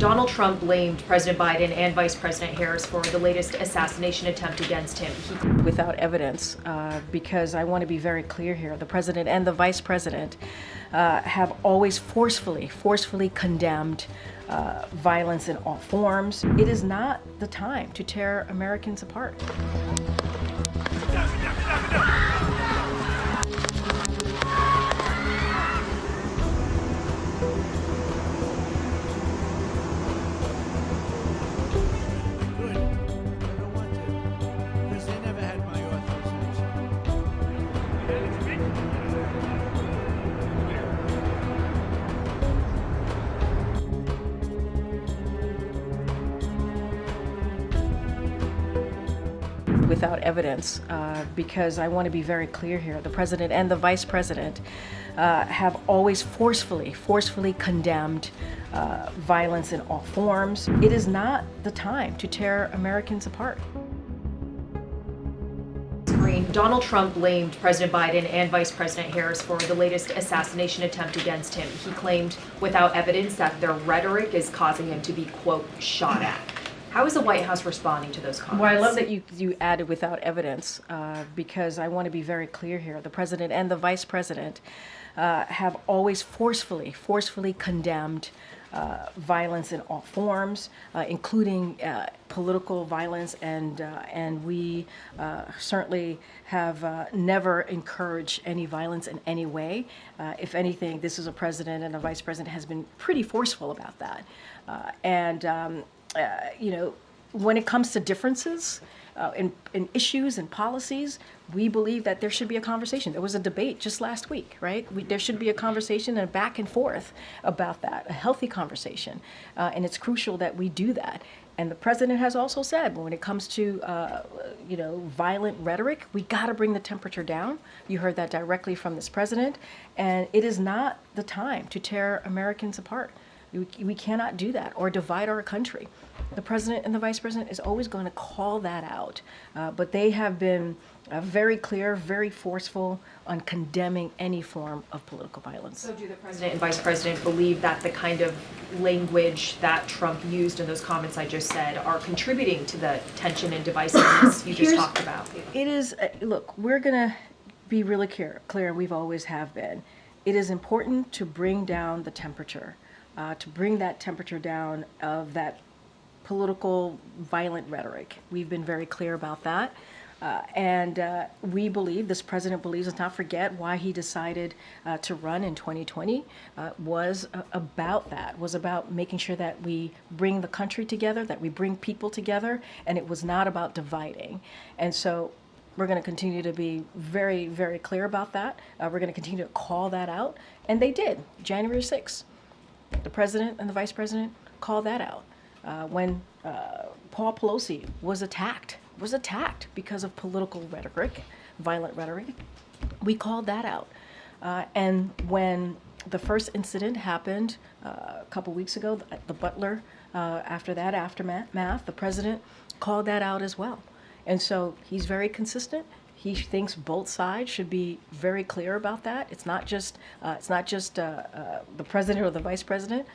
Donald Trump blamed President Biden and Vice President Harris for the latest assassination attempt against him. Without evidence, because I want to be very clear here, the president and the vice president have always forcefully condemned violence in all forms. It is not the time to tear Americans apart. Without evidence, because I want to be very clear here, the president and the vice president have always forcefully condemned violence in all forms. It is not the time to tear Americans apart. Karine, Donald Trump blamed President Biden and Vice President Harris for the latest assassination attempt against him. He claimed without evidence that their rhetoric is causing him to be, quote, shot at. How is the White House responding to those comments? Well, I love that you added without evidence, because I want to be very clear here. The president and the vice president have always forcefully condemned violence in all forms, including political violence, and we certainly have never encouraged any violence in any way. If anything, this is a president and a vice president has been pretty forceful about that, you know, when it comes to differences in issues and policies, we believe that there should be a conversation. There was a debate just last week, right? There should be a conversation and back and forth about that, a healthy conversation. And it's crucial that we do that. And the president has also said, when it comes to, you know, violent rhetoric, we got to bring the temperature down. You heard that directly from this president. And it is not the time to tear Americans apart. We cannot do that or divide our country. The president and the vice president is always going to call that out, but they have been very clear, very forceful on condemning any form of political violence. So do the president and vice president believe that the kind of language that Trump used in those comments I just said are contributing to the tension and divisiveness you just talked about? It is, look, we're going to be really clear, we've always have been. It is important to bring down the temperature. To bring that temperature down of that political violent rhetoric. We've been very clear about that. And we believe, this president believes, let's not forget why he decided to run in 2020, was about that, was about making sure that we bring the country together, that we bring people together, and it was not about dividing. And so we're going to continue to be very clear about that. We're going to continue to call that out. And they did, January 6th. The president and the vice president called that out. When Paul Pelosi was attacked because of political rhetoric, violent rhetoric, we called that out. And when the first incident happened a couple weeks ago, the Butler, after that aftermath, the president called that out as well. And so he's very consistent. He thinks both sides should be very clear about that. It's not just the president or the vice president.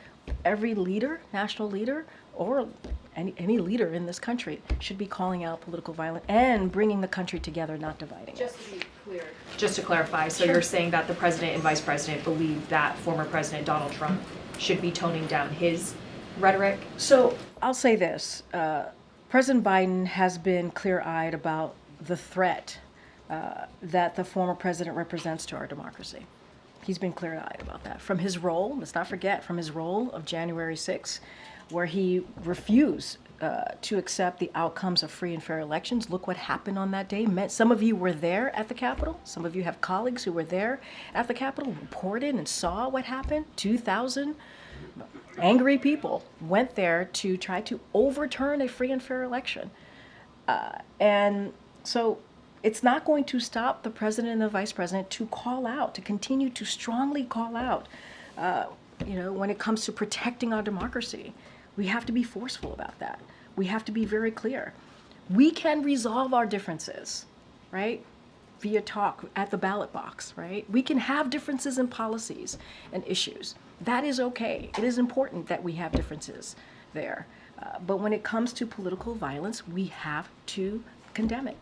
Every leader, national leader, or any leader in this country should be calling out political violence and bringing the country together, not dividing it. Just to be clear, just to clarify, so Sure. You're saying that the president and vice president believe that former President Donald Trump should be toning down his rhetoric? So I'll say this. President Biden has been clear-eyed about the threat that the former president represents to our democracy. He's been clear-eyed about that. From his role, let's not forget, from his role of January 6th, where he refused to accept the outcomes of free and fair elections. Look what happened on that day. Some of you were there at the Capitol. Some of you have colleagues who were there at the Capitol, reported and saw what happened. 2,000 angry people went there to try to overturn a free and fair election. And so it's not going to stop the president and the vice president to call out, to continue to strongly call out, you know, when it comes to protecting our democracy. We have to be forceful about that. We have to be very clear. We can resolve our differences, right? Via talk at the ballot box, right? We can have differences in policies and issues. that is okay. It is important that we have differences there. But when it comes to political violence, we have to condemn it.